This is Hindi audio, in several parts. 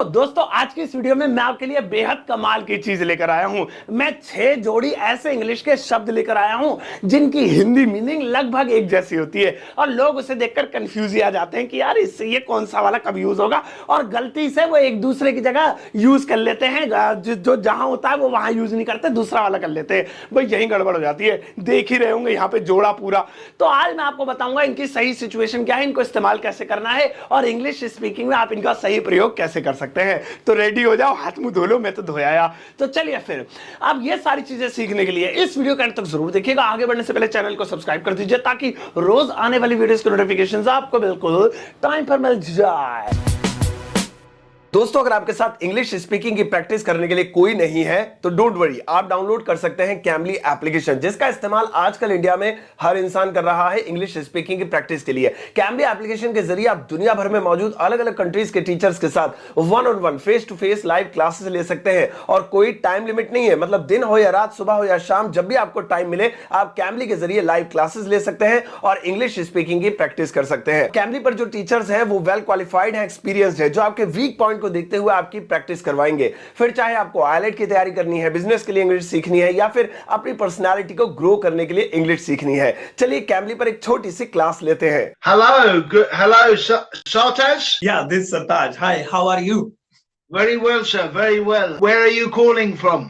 दोस्तों आज की इस वीडियो में मैं आपके लिए बेहद कमाल की चीज लेकर आया हूं। मैं 6 जोड़ी ऐसे इंग्लिश के शब्द लेकर आया हूं जिनकी हिंदी मीनिंग लगभग एक जैसी होती है और लोग उसे देखकर कंफ्यूज ही आ जाते हैं कि यार इससे ये कौन सा वाला कब यूज होगा, और गलती से वो एक दूसरे की जगह यूज कर लेते हैं। जो जहां होता है वो वहां यूज नहीं करते, दूसरा वाला कर लेते हैं। भाई यही गड़बड़ हो जाती है। देख ही रहे होंगे यहाँ पे जोड़ा पूरा। तो आज मैं आपको बताऊंगा इनकी सही सिचुएशन क्या है, इनको इस्तेमाल कैसे करना है और इंग्लिश स्पीकिंग में आप इनका सही प्रयोग कैसे कर सकते हैं। तो रेडी हो जाओ, हाथ मुंह धो लो, मैं तो धोया। तो चलिए फिर अब ये सारी चीजें सीखने के लिए इस वीडियो के अंत तक जरूर देखिएगा। आगे बढ़ने से पहले चैनल को सब्सक्राइब कर दीजिए ताकि रोज आने वाली वीडियोस के नोटिफिकेशंस आपको बिल्कुल टाइम पर मिल जाए। दोस्तों अगर आपके साथ इंग्लिश स्पीकिंग की प्रैक्टिस करने के लिए कोई नहीं है तो डोंट वरी, आप डाउनलोड कर सकते हैं कैमली एप्लीकेशन, जिसका इस्तेमाल आजकल इंडिया में हर इंसान कर रहा है इंग्लिश स्पीकिंग की प्रैक्टिस के लिए। कैमली एप्लीकेशन के जरिए आप दुनिया भर में मौजूद अलग अलग कंट्रीज के टीचर्स के साथ one on one face to face live classes ले सकते हैं और कोई टाइम लिमिट नहीं है। मतलब दिन हो या रात, सुबह हो या शाम, जब भी आपको टाइम मिले आप कैमली के जरिए लाइव क्लासेस ले सकते हैं और इंग्लिश स्पीकिंग की प्रैक्टिस कर सकते हैं। कैमली पर जो टीचर्स हैं वो वेल क्वालिफाइड हैं, एक्सपीरियंस्ड है, जो आपके वीक पॉइंट को देखते हुए आपकी प्रैक्टिस करवाएंगे। फिर चाहे आपको आईलेट की तैयारी करनी है, बिजनेस के लिए इंग्लिश सीखनी है या फिर अपनी पर्सनालिटी को ग्रो करने के लिए इंग्लिश सीखनी है, चलिए कैमली पर एक छोटी सी क्लास लेते हैं। Hello, Sartaj? Yeah, this is Sartaj. Hi, how are you? Very well, sir, very well. Where are you calling from?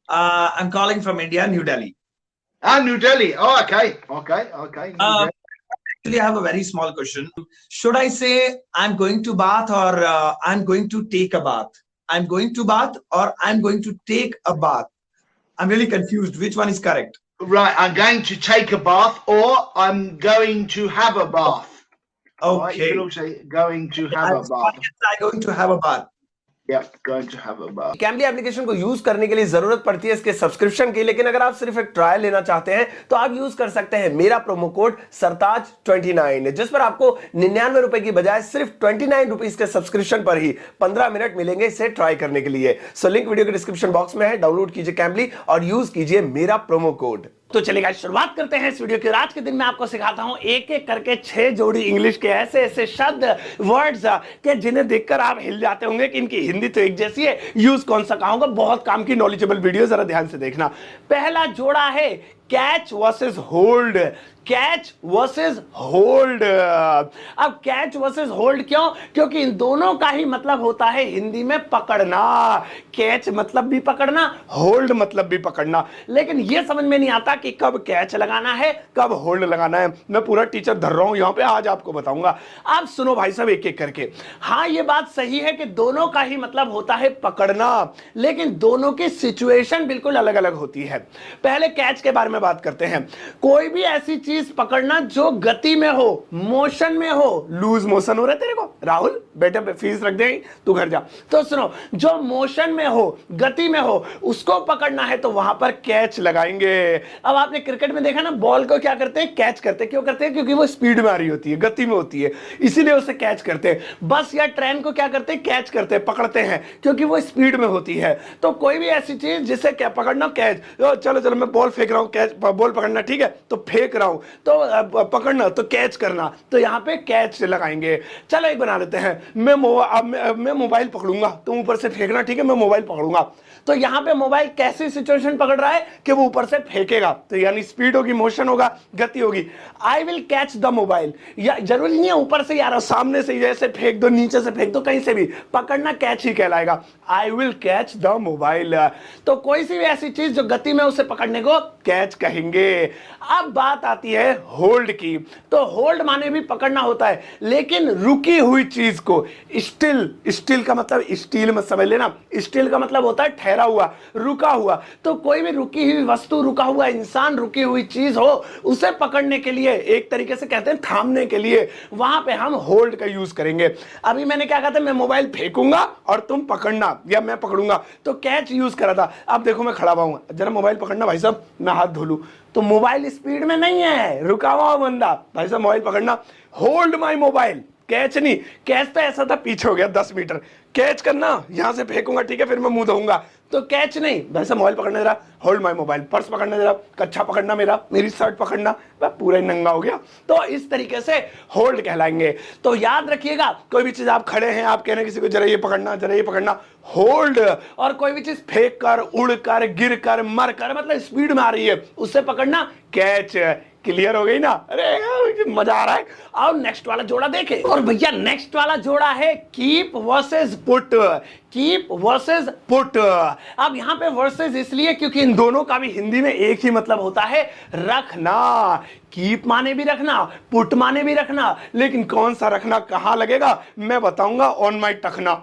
I'm calling from India, New Delhi. New Delhi. Oh, okay. New Delhi. Actually, I have a very small question. Should I say I'm going to bath or I'm going to take a bath? I'm going to bath or I'm going to take a bath? I'm really confused. Which one is correct? Right, I'm going to take a bath or I'm going to have a bath. Okay. Right, you can also going to have a bath. I'm going to have a bath. Yep, going to have a bath. Calmly application को यूज करने के लिए जरूरत पड़ती है इसके सब्सक्रिप्शन की, लेकिन अगर आप सिर्फ एक ट्रायल लेना चाहते हैं तो आप यूज कर सकते हैं मेरा प्रोमो कोड सरताज29, जिस पर आपको 99 रुपए की बजाय सिर्फ 29 रुपीज के सब्सक्रिप्शन पर ही 15 मिनट मिलेंगे इसे ट्राई करने के लिए। सो लिंक वीडियो के डिस्क्रिप्शन बॉक्स में है, डाउनलोड कीजिए कैमली और यूज कीजिए मेरा प्रोमो कोड। तो चलिए शुरुआत करते हैं इस वीडियो की। आज के दिन मैं आपको सिखाता हूं एक एक करके 6 जोड़ी इंग्लिश के ऐसे ऐसे शब्द, वर्ड्स के जिन्हें देखकर आप हिल जाते होंगे कि इनकी हिंदी तो एक जैसी है, यूज कौन सा कहूंगा। बहुत काम की नॉलेजेबल वीडियो, जरा ध्यान से देखना। पहला जोड़ा है catch versus hold. Catch versus hold. अब कैच वर्सेस होल्ड क्यों? क्योंकि इन दोनों का ही मतलब होता है हिंदी में पकड़ना। कैच मतलब भी पकड़ना, होल्ड मतलब भी पकड़ना, लेकिन यह समझ में नहीं आता कि कब कैच लगाना है कब होल्ड लगाना है। मैं पूरा टीचर धर रहा हूं यहां पे, आज आपको बताऊंगा। आप सुनो भाई साहब एक एक करके। हाँ ये बात सही है कि दोनों का ही मतलब होता है पकड़ना, लेकिन दोनों की सिचुएशन बिल्कुल अलग अलग होती है। पहले कैच के बारे में बात करते हैं। कोई भी ऐसी चीज पकड़ना जो गति में हो, मोशन में हो। लूज मोशन हो रहा है तेरे को राहुल, बेटे पे फीस रख दे, तू घर जा। तो सुनो, जो मोशन में हो, गति में हो, उसको पकड़ना है तो वहां पर कैच लगाएंगे। अब आपने क्रिकेट में देखा ना, बॉल को क्या करते हैं? कैच करते हैं। क्यों करते हैं? क्योंकि वो स्पीड में आ रही होती है, गति में होती है, इसीलिए उसे कैच करते हैं। बस या ट्रेन को क्या करते हैं? कैच करते हैं, पकड़ते हैं, क्योंकि वो स्पीड में होती है। तो कोई भी ऐसी चीज जिसे क्या पकड़ना, कैच। चलो चलो मैं बॉल फेंक रहा हूं, कैच, बॉल पकड़ना, ठीक है, तो फेंक रहा हूं तो पकड़ना, तो कैच करना, तो यहां पे कैच लगाएंगे। चलो एक बना लेते हैं, मैं मोबाइल पकड़ूंगा, तुम ऊपर से फेंकना, ठीक है, मैं मोबाइल पकड़ूंगा। तो यहां पे मोबाइल कैसी सिचुएशन पकड़ रहा है कि वो ऊपर से फेंकेगा, तो यानी स्पीड होगी, मोशन होगा, गति होगी। I will catch the mobile, या जरूरी नहीं है ऊपर से यार, सामने से जैसे फेंक दो, नीचे से फेंक दो, कहीं से भी पकड़ना कैच ही कहलाएगा। I will catch the mobile. तो कोई सी भी ऐसी चीज जो गति में, उसे पकड़ने को कैच कहेंगे। अब बात आती है होल्ड की। तो होल्ड माने भी पकड़ना होता है, लेकिन रुकी हुई चीज को। स्टिल, स्टिल का मतलब स्टील मत समझ लेना, स्टिल का मतलब होता है ठहरा हुआ, रुका हुआ। तो कोई भी रुकी हुई वस्तु, रुका हुआ इंसान, रुकी हुई चीज हो, उसे पकड़ने के लिए, एक तरीके से कहते हैं थामने के लिए, वहां पे हम होल्ड का यूज करेंगे। अभी मैंने क्या कहा था? मैं मोबाइल फेंकूंगा और तुम पकड़ना, या मैं पकड़ूंगा, तो कैच यूज करा था। अब देखो मैं खड़ा हुआ हूं, जरा मोबाइल पकड़ना भाई साहब, मैं हाथ धो लूं, तो मोबाइल स्पीड में नहीं है, रुका हुआ बंदा, भाई साहब मोबाइल पकड़ना, होल्ड माई मोबाइल, कैच नहीं। कैच तो ऐसा था पीछे हो गया 10 मीटर, कैच करना, यहां से फेंकूंगा, ठीक है, फिर मैं मुंह धोऊंगा, तो कैच नहीं, वैसे मोबाइल पकड़ने दे रहा, होल्ड माय मोबाइल, पर्स पकड़ने दे रहा, कच्छा पकड़ना मेरा, मेरी शर्ट पकड़ना, मैं पूरा ही नंगा हो गया, तो इस तरीके से होल्ड कहलाएंगे। तो याद रखिएगा, कोई भी चीज आप खड़े हैं, आप कह रहे हैं किसी को जरा ये पकड़ना, जरा ये पकड़ना, होल्ड। और कोई भी चीज फेंक कर, उड़ कर, गिर कर, मर कर, मतलब स्पीड में आ रही है, उससे पकड़ना कैच। क्लियर हो गई ना? अरे मजा आ रहा है। अब नेक्स्ट वाला जोड़ा देखें, और भैया नेक्स्ट वाला जोड़ा है keep versus put. Keep versus put. अब यहां पे वर्सेस इसलिए क्योंकि इन दोनों का भी हिंदी में एक ही मतलब होता है, रखना। कीप माने भी रखना, पुट माने भी रखना, लेकिन कौन सा रखना कहां लगेगा मैं बताऊंगा ऑन माई टखना।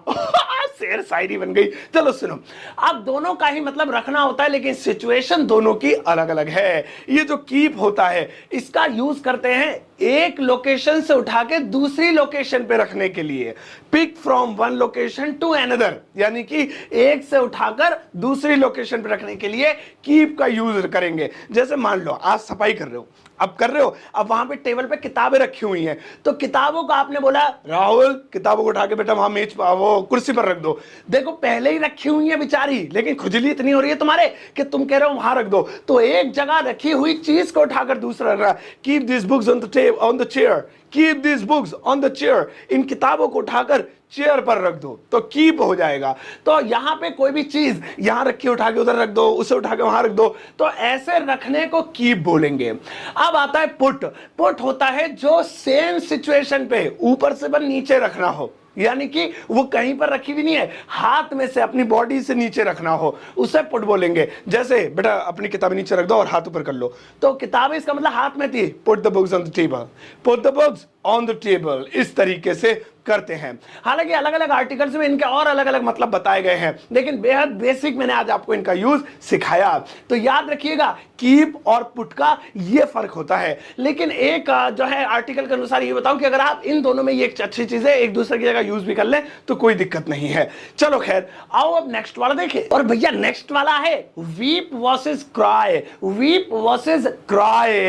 शेर शायरी बन गई। चलो सुनो, अब दोनों का ही मतलब रखना होता है, लेकिन सिचुएशन दोनों की अलग अलग है। ये जो कीप होता है, इसका यूज करते हैं एक लोकेशन से उठा के दूसरी लोकेशन पे रखने के लिए। Pick from one location to another, यानी कि एक से उठाकर दूसरी लोकेशन पे रखने के लिए कीप का यूज करेंगे। जैसे मान लो आज सफाई कर रहे हो, अब कर रहे हो, अब वहां पे टेबल पे किताबें रखी हुई हैं, तो किताबों को आपने बोला राहुल किताबों को उठा के बेटा वहां मेज वो कुर्सी पर रख दो। देखो पहले ही रखी हुई है बेचारी, लेकिन खुजली इतनी हो रही है तुम्हारे कि तुम कह रहे हो वहां रख दो, तो एक जगह रखी हुई चीज को उठाकर दूसरा रख। Keep this books on the chair, keep this books on the chair, इन किताबों को उठाकर चेयर पर रख दो, तो कीप हो जाएगा। तो यहां पे कोई भी चीज यहां रखी उठा के उधर रख दो, उसे उठा के वहां रख दो, तो ऐसे रखने को कीप बोलेंगे। अब आता है पुट। पुट होता है जो सेम सिचुएशन पे ऊपर से बस नीचे रखना हो, यानी कि वो कहीं पर रखी भी नहीं है, हाथ में से अपनी बॉडी से नीचे रखना हो, उसे पुट बोलेंगे। जैसे बेटा अपनी किताबें नीचे रख दो और हाथ ऊपर कर लो, तो किताबें इसका मतलब हाथ में थी, put the books on the table, put the books on the table, इस तरीके से करते हैं। हालांकि अलग अलग आर्टिकल्स में इनके और अलग अलग मतलब बताए गए हैं, लेकिन बेहद बेसिक मैंने आज आपको इनका यूज सिखाया। तो याद रखिएगा कीप और पुट का ये फर्क होता है। लेकिन एक जो है आर्टिकल के अनुसार ये बताऊं कि अगर आप इन दोनों में ये एक अच्छी चीज है, एक दूसरे की जगह यूज भी कर लें तो कोई दिक्कत नहीं है। चलो खैर, आओ अब नेक्स्ट वाला देखें। और भैया नेक्स्ट वाला है weep versus cry. Weep versus cry.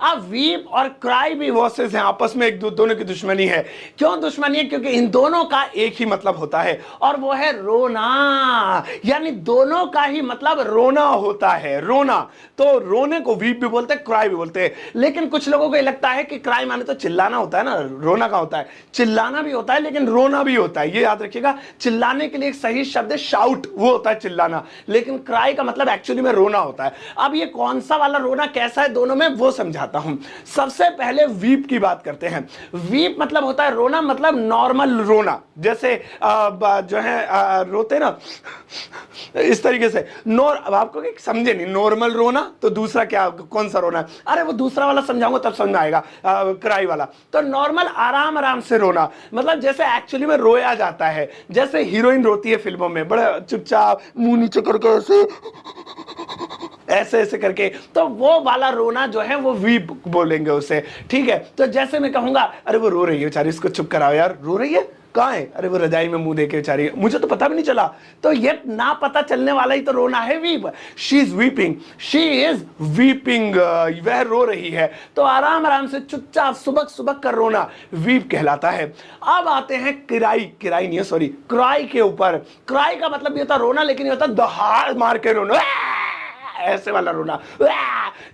अब वीप और क्राई भी वर्सेस हैं, आपस में एक दोनों की दुश्मनी है। क्यों दुश्मनी है? क्योंकि इन दोनों का एक ही मतलब होता है, और वो है रोना। यानी दोनों का ही मतलब रोना होता है, रोना। तो रोने को वीप भी बोलते हैं, क्राई भी बोलते हैं। लेकिन कुछ लोगों को लगता है कि क्राई माने तो चिल्लाना होता है ना, रोना का होता है। चिल्लाना भी होता है लेकिन रोना भी होता है, ये याद रखिएगा। चिल्लाने के लिए एक सही शब्द है शाउट, वो होता है चिल्लाना, लेकिन क्राई का मतलब एक्चुअली में रोना होता है। अब ये कौन सा वाला रोना कैसा है दोनों में, वो समझाता हूं। सबसे पहले वीप की बात करते हैं। वीप मतलब होता है रोना, मतलब नॉर्मल रोना, जैसे जो है रोते ना इस तरीके से। अब आपको समझे नहीं, नॉर्मल रोना तो दूसरा क्या, कौन सा रोना है? अरे वो दूसरा वाला समझाऊंगा तब समझ में आएगा, क्राई वाला। तो नॉर्मल आराम आराम से रोना, मतलब जैसे एक्चुअली में रोया जाता है, जैसे हीरोइन रोती है फिल्मों में, बड़ा चुपचाप मुंह नीचे करके ऐसे ऐसे करके, तो वो वाला रोना जो है वो वीप बोलेंगे उसे, ठीक है। तो जैसे मैं कहूंगा अरे वो रो रही है बेचारी, इसको चुप कराओ यार, रो रही है, कहाँ है? अरे वो रजाई में मुंह देके बेचारी, मुझे तो पता भी नहीं चला। तो ये ना पता चलने वाला ही तो रोना है weep. She is weeping, she is weeping, वह रो रही है। तो आराम आराम से चुपचाप सुबक सुबक कर रोना वीप कहलाता है। अब आते हैं किराई, किराई नहीं है सॉरी, क्राई के ऊपर। क्राई का मतलब ये होता रोना, लेकिन ये होता दहाड़ मार के रोना, ऐसे वाला रोना,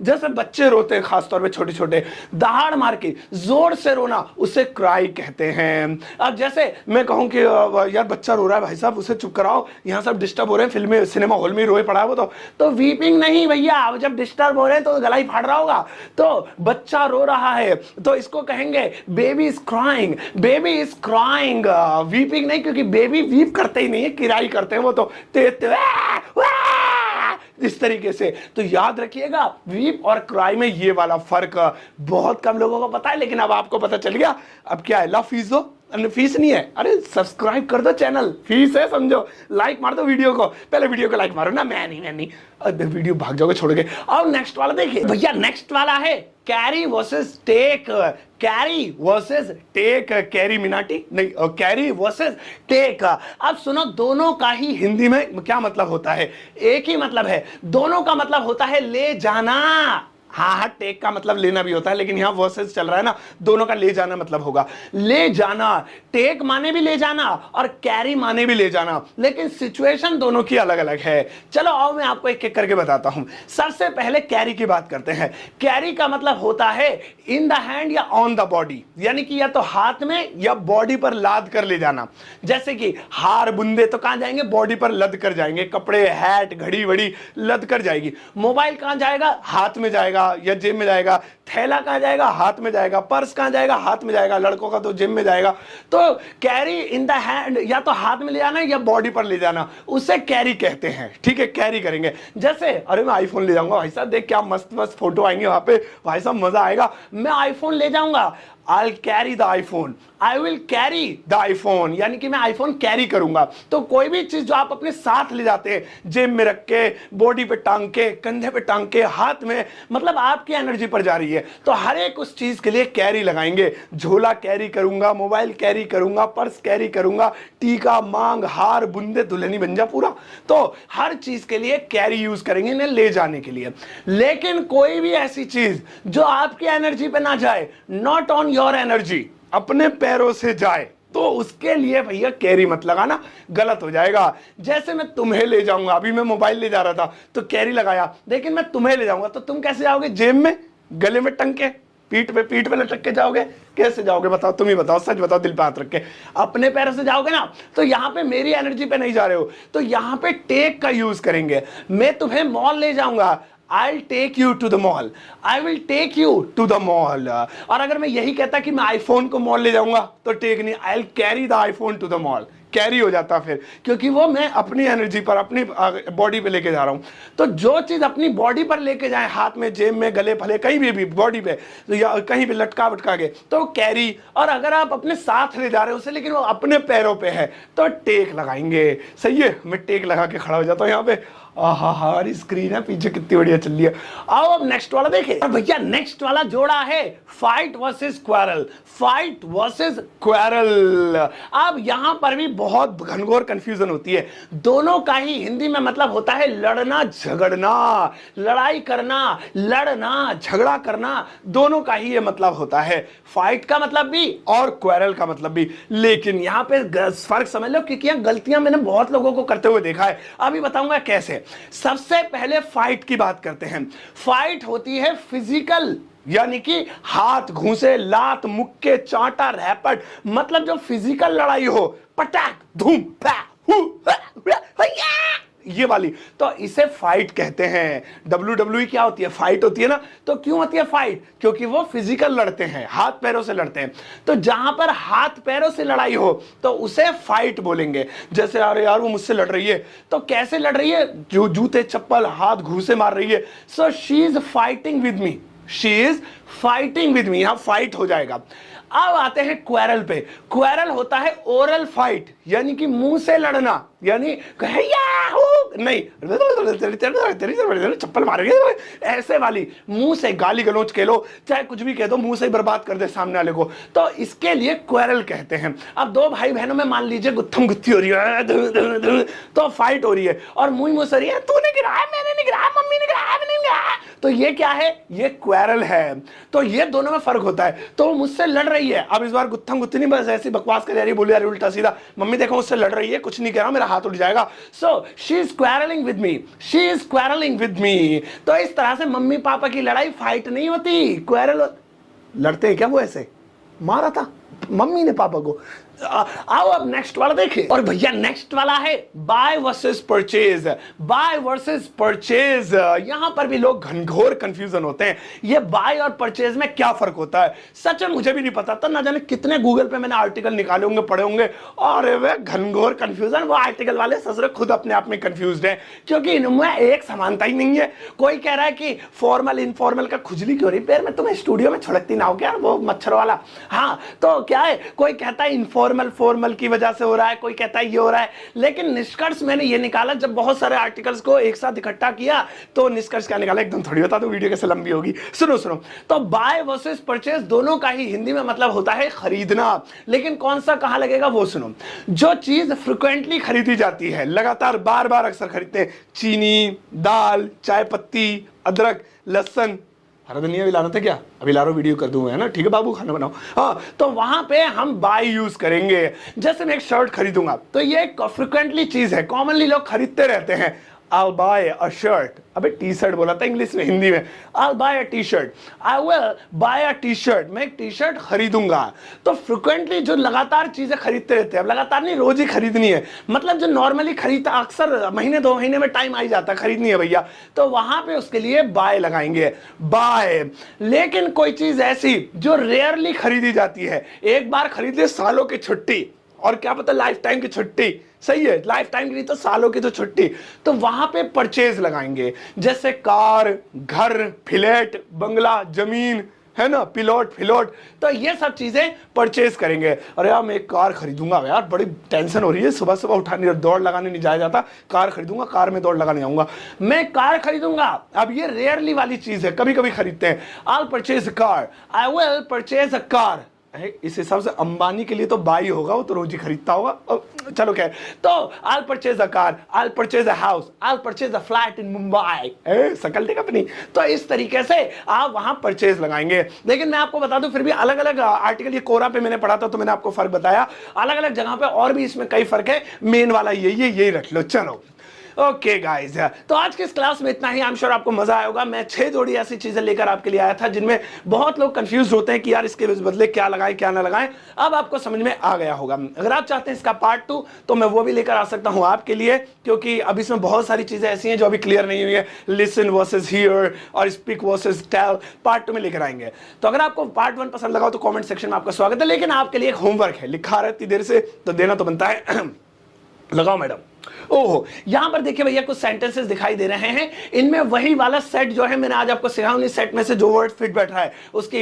जैसे बच्चे रोते हैं, खासतौर पे छोटे छोटे, दहाड़ मार के जोर से रोना, उसे क्राई कहते हैं। अब जैसे मैं कहूं कि यार बच्चा रो रहा है भाई साहब, उसे चुप कराओ, यहां सब डिस्टर्ब हो रहे हैं, फिल्म सिनेमा हॉल में रोए पड़ा है वो, तो वीपिंग नहीं भैया। अब जब डिस्टर्ब हो रहे हैं तो गला ही फाड़ रहा होगा, तो बच्चा रो रहा है तो इसको कहेंगे baby is crying, baby is crying. Weeping नहीं, क्योंकि बेबी वीप करते ही नहीं है, किराई करते हैं वो तो, इस तरीके से। तो याद रखिएगा वीप और क्राई में ये वाला फर्क बहुत कम लोगों को पता है, लेकिन अब आपको पता चल गया। अब क्या है, ला फीस दो, फीस नहीं है, अरे सब्सक्राइब कर दो चैनल, फीस है समझो, लाइक मार दो वीडियो को, पहले वीडियो को लाइक मारो ना, मैं नहीं अरे वीडियो भाग जाओगे छोड़ के। अब नेक्स्ट वाला देखिए भैया, नेक्स्ट वाला है carry versus take. Carry versus take, carry Minati नहीं, कैरी वर्सेस टेक। अब सुनो, दोनों का ही हिंदी में क्या मतलब होता है, एक ही मतलब है, दोनों का मतलब होता है ले जाना। हाँ हाँ, टेक का मतलब लेना भी होता है, लेकिन यहाँ वर्सेस चल रहा है ना, दोनों का ले जाना मतलब होगा ले जाना। टेक माने भी ले जाना और कैरी माने भी ले जाना, लेकिन सिचुएशन दोनों की अलग अलग है। चलो आओ मैं आपको एक एक करके बताता हूं। सबसे पहले कैरी की बात करते हैं। कैरी का मतलब होता है इन द हैंड या ऑन द बॉडी, यानी कि या तो हाथ में या बॉडी पर लाद कर ले जाना। जैसे कि हार बुंदे तो कहां जाएंगे, बॉडी पर लद कर जाएंगे, कपड़े हैट घड़ी वड़ी लद कर जाएगी। मोबाइल कहां जाएगा, हाथ में जाएगा या जेब में जाएगा। थैला कहां जाएगा, हाथ में जाएगा। पर्स कहां जाएगा, हाथ में जाएगा। लड़कों का तो जेब में जाएगा। तो कैरी इन द हैंड, या तो हाथ में ले जाना या बॉडी पर ले जाना, उसे कैरी कहते हैं। ठीक है, कैरी करेंगे। जैसे अरे मैं आईफोन ले जाऊंगा भाई साहब, देख क्या मस्त मस्त फोटो आएंगे वहां पे, भाई साहब मजा आएगा, मैं आईफोन ले जाऊंगा। I'll carry the iPhone, I will carry the iPhone, यानी कि मैं आईफोन कैरी करूंगा। तो कोई भी चीज जो आप अपने साथ ले जाते हैं, जेब में रख के, बॉडी पे टांग के, कंधे पे टांग के, हाथ में, मतलब आपकी एनर्जी पर जा रही है, तो हर एक उस चीज के लिए कैरी लगाएंगे। झोला कैरी करूंगा, मोबाइल कैरी करूंगा, पर्स कैरी करूंगा, टीका मांग हार बुंदे दुल्हनी बन जा पूरा। तो हर चीज के लिए कैरी यूज करेंगे इन्हें ले जाने के लिए। लेकिन कोई भी ऐसी चीज जो आपकी एनर्जी पे ना जाए, नॉट ऑन योर एनर्जी, अपने पैरों से जाए, तो उसके लिए भैया कैरी मत लगाना, गलत हो जाएगा। जैसे मैं तुम्हें ले जाऊंगा, अभी मैं मोबाइल ले जा रहा था तो कैरी लगाया, लेकिन मैं तुम्हें ले जाऊंगा तो तुम कैसे जाओगे, जेब में, गले में टंग के, पीठ पे लटक के जाओगे, कैसे जाओगे बताओ, तुम ही बताओ, सच बताओ, दिल पे हाथ रख के। अपने पैरों से जाओगे ना, तो यहां पे मेरी एनर्जी पे नहीं जा रहे हो, तो यहां पे टेक का यूज करेंगे। मैं तुम्हें मॉल ले जाऊंगा, I'll take you to the mall, I will take you to the mall। और अगर मैं यही कहता कि मैं आईफोन को मॉल ले जाऊंगा तो टेक नहीं, I'll carry the iPhone to the mall, carry हो जाता फिर, क्योंकि वो मैं अपनी एनर्जी पर, अपनी बॉडी पे लेके जा रहा हूं। तो जो चीज अपनी बॉडी पर लेके जाए, हाथ में, जेब में, गले फले, कहीं भी बॉडी पे, तो या कहीं भी लटका वटका के, तो कैरी। और अगर आप अपने साथ ले जा रहे हो उसे, लेकिन वो अपने पैरों पे है, तो टेक लगाएंगे। सही है, मैं टेक लगा के खड़ा हो जाता हूं यहाँ पे। हमारी स्क्रीन है पीछे कितनी बढ़िया चल रही है। आओ अब नेक्स्ट वाला देखें। और भैया नेक्स्ट वाला जोड़ा है fight versus quarrel, fight versus quarrel. अब यहां पर भी बहुत घनघोर कंफ्यूजन होती है। दोनों का ही हिंदी में मतलब होता है लड़ना झगड़ना, लड़ाई करना, लड़ना झगड़ा करना, दोनों का ही ये मतलब होता है। फाइट का मतलब भी और क्वारल का मतलब भी। लेकिन यहां पे फर्क समझ लो, क्योंकि यहां गलतियां मैंने बहुत लोगों को करते हुए देखा है। अभी बताऊंगा कैसे। सबसे पहले फाइट की बात करते हैं। फाइट होती है फिजिकल, यानी कि हाथ घूसे, लात मुक्के, चांटा रैपट, मतलब जो फिजिकल लड़ाई हो, पटाक धूम फा ये वाली, तो इसे फाइट कहते हैं। WWE क्या होती है, फाइट होती है ना। तो क्यों होती है फाइट, क्योंकि वो फिजिकल लड़ते हैं, हाथ पैरों से लड़ते हैं। तो जहां पर हाथ पैरों से लड़ाई हो तो उसे फाइट बोलेंगे। जैसे अरे यार वो मुझसे लड़ रही है, तो कैसे लड़ रही है, जो जूते चप्पल हाथ घूसे मार रही है, so she is fighting with me, she is fighting with me, यहां फाइट हो जाएगा। अब आते हैं क्वेरल पे। क्वेरल होता है ओरल फाइट, यानी कि मुंह से लड़ना, यानी नहीं चप्पल मारेंगे ऐसे वाली, मुंह से गाली गलौज कह लो, चाहे कुछ भी कह दो, मुंह से ही बर्बाद कर दे सामने वाले को, तो इसके लिए क्वेरल कहते हैं। अब दो भाई बहनों में मान लीजिए गुत्थम गुत्थी हो रही है, तो फाइट हो रही है और मुंह मुंह से रही है, तूने गिराया, मैंने नहीं गिराया, मम्मी ने गिराया, मैंने नहीं गिराया, तो ये क्या है, ये क्वेरल है। तो ये दोनों में फर्क होता है। तो वो मुझसे लड़ रही है, अब इस बार गुत्थम गुत्थी नहीं, बस ऐसी बकवास कर रही, बोली यार उल्टा सीधा, मम्मी देखो मुझसे लड़ रही है, कुछ नहीं कह रहा, मेरा हाथ उठ जाएगा। So she is quarrelling with me, she is quarrelling with me. तो इस तरह से मम्मी पापा की लड़ाई फाइट नहीं होती, क्वेरल। लड़ते हैं क्या वो, ऐसे मारा था मम्मी ने पापा को। आओ अब नेक्स्ट वाला देखें। और भैया नेक्स्ट वाला है buy versus purchase, buy versus purchase. यहां पर भी लोग घनघोर कंफ्यूजन होते हैं। ये बाय और परचेज में क्या फर्क होता है, सच में मुझे भी नहीं पता था। ना जाने कितने गूगल पे मैंने आर्टिकल निकाले होंगे, पढ़े होंगे, और वे घनघोर कंफ्यूजन, वो आर्टिकल वाले ससुर खुद अपने आप में कंफ्यूज्ड है, क्योंकि इनमें एक समानता ही नहीं है। कोई कह रहा है कि फॉर्मल इनफॉर्मल का खुजली क्यों रही पैर में, तुम्हें स्टूडियो में छिड़कती ना हो क्या वो मच्छर वाला। हाँ तो क्या है, कोई कहता है इनफॉर्मल फॉर्मल की वजह से हो रहा है, कोई कहता है ये हो रहा है। लेकिन निष्कर्ष मैंने ये निकाला, जब बहुत सारे आर्टिकल्स को एक साथ इकट्ठा किया तो निष्कर्ष क्या निकाला, एकदम थोड़ी बता दो, वीडियो कैसे लंबी होगी। सुनो सुनो, तो बाय वर्सेस परचेज दोनों का ही हिंदी में मतलब होता है खरीदना। लेकिन कौन सा कहां लगेगा वो सुनो। जो चीज फ्रिक्वेंटली खरीदी जाती है, लगातार बार बार अक्सर खरीदते हैं, चीनी, दाल, चाय पत्ती, अदरक, लहसुन, हरा धनिया भी लाना था क्या? अभी ला रहा हूं, वीडियो कर दूंगा, है ना? ठीक है बाबू, खाना बनाओ। हाँ, तो वहां पे हम बाय यूज करेंगे। जैसे मैं एक शर्ट खरीदूंगा, तो ये एक फ्रिक्वेंटली चीज है, कॉमनली लोग खरीदते रहते हैं। I'll buy a shirt. अबे टी शर्ट बोला था इंग्लिश में, हिंदी में। I'll buy a t-shirt. I will buy a t-shirt. मैं एक टी शर्ट खरीदूंगा। तो फ्रिक्वेंटली जो लगातार चीजें खरीदते रहते हैं, अब लगातार नहीं, रोज ही खरीदनी है, मतलब जो नॉर्मली खरीदता, अक्सर महीने 2 महीने में टाइम आ ही जाता है, खरीदनी है भैया, तो वहां पे उसके लिए बाय लगाएंगे, बाय। लेकिन कोई चीज ऐसी जो रेयरली खरीदी जाती है, एक बार खरीद ले, सालों की छुट्टी, और क्या पता लाइफ टाइम की छुट्टी, सही है, लाइफ टाइम की नहीं तो सालों की तो छुट्टी, तो वहां पे परचेज लगाएंगे। जैसे कार, घर, फ्लैट, बंगला, जमीन, है ना, पिलोट, तो ये सब चीजें परचेज करेंगे। अरे यार मैं एक कार खरीदूंगा यार, बड़ी टेंशन हो रही है, सुबह सुबह उठाने दौड़ लगाने नहीं जाया जाता, कार खरीदूंगा, कार में दौड़ लगाने जाऊंगा, मैं कार खरीदूंगा। अब ये रेयरली वाली चीज है, कभी कभी खरीदते हैं। I purchase car, I will purchase a car. इस हिसाब से अंबानी के लिए तो बाई होगा, वो तो रोज ही खरीदता होगा। चलो खैर, तो I purchase a car, I purchase a house, I purchase a flat in Mumbai, सकल टेक अपनी। तो इस तरीके से आप वहां परचेज लगाएंगे। लेकिन मैं आपको बता दूं, फिर भी अलग अलग आर्टिकल, ये कोरा पे मैंने पढ़ा था तो मैंने आपको फर्क बताया, अलग अलग जगह पे और भी इसमें कई फर्क है, मेन वाला यही रख लो। चलो ओके गाइस, तो आज के इस क्लास में इतना ही। आई एम श्योर आपको मजा आया होगा। मैं 6 जोड़ी ऐसी चीजें लेकर आपके लिए आया था जिनमें बहुत लोग कंफ्यूज होते हैं कि यार इसके बदले क्या लगाएं क्या ना लगाएं। अब आपको समझ में आ गया होगा। अगर आप चाहते हैं इसका पार्ट 2 तो मैं वो भी लेकर आ सकता हूं आपके लिए, क्योंकि अब इसमें बहुत सारी चीजें ऐसी हैं जो अभी क्लियर नहीं हुई है। लिसन वर्सेस हियर और स्पीक वर्सेस टेल, पार्ट 2 में लेकर आएंगे। तो अगर आपको पार्ट 1 पसंद लगा तो कॉमेंट सेक्शन में आपका स्वागत है। लेकिन आपके लिए एक होमवर्क है, लिखा रहती देर से तो देना तो बनता है। लगाओ मैडम। ओहो, यहां पर देखिए भैया कुछ सेंटेंसेस दिखाई दे रहे हैं, इनमें वही वाला सेट जो है मैंने आज आपको सिखाया, उन्हीं सेट में से जो वर्ड फिट बैठ रहा है उसकी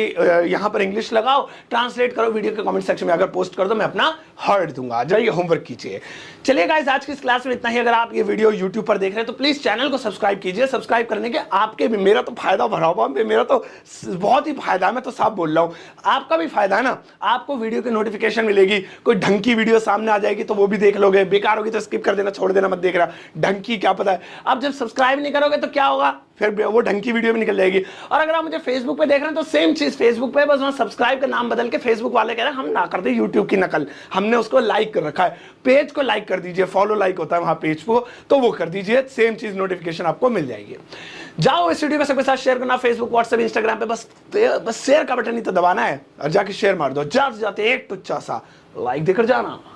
यहां पर इंग्लिश लगाओ, ट्रांसलेट करो, वीडियो के कमेंट सेक्शन में अगर पोस्ट कर दो मैं अपना हार्ट दूंगा। जाइए होमवर्क कीजिए। चलिए गाइस, आज की इस क्लास में इतना ही। अगर आप ये वीडियो यूट्यूब पर देख रहे हैं तो प्लीज चैनल को सब्सक्राइब कीजिए। सब्सक्राइब करने के आपके भी, मेरा तो फायदा भरा हुआ, मेरा तो बहुत ही फायदा है, मैं तो साफ बोल रहा हूं, आपका भी फायदा है ना। आपको वीडियो की नोटिफिकेशन मिलेगी, कोई ढंग की वीडियो सामने आ जाएगी तो वो भी देख लोगे, बेकार होगी तो स्किप कर देना, छोड़ देना, मत देख रहा। ढंग की क्या पता है, अब जब सब्सक्राइब नहीं करोगे तो क्या होगा, फिर वो ढंग की वीडियो भी निकल जाएगी। और अगर आप मुझे फेसबुक पे देख रहे हैं तो सेम चीज फेसबुक पे, बस वहां सब्सक्राइब का नाम बदल के फेसबुक वाले कह रहे हैं हम ना करते यूट्यूब की नकल, हमने उसको लाइक कर रखा है। पेज को लाइक कर दीजिए, फॉलो लाइक होता है वहां पेज को, तो वो कर दीजिए, सेम चीज नोटिफिकेशन आपको मिल जाएगी। जाओ इस वीडियो को सबके साथ शेयर करना, फेसबुक, व्हाट्सएप, इंस्टाग्राम पे, बस शेयर का बटन ही तो दबाना है और जाके शेयर मार दो। जाते जाते एक टुच्चा सा लाइक देकर जाना।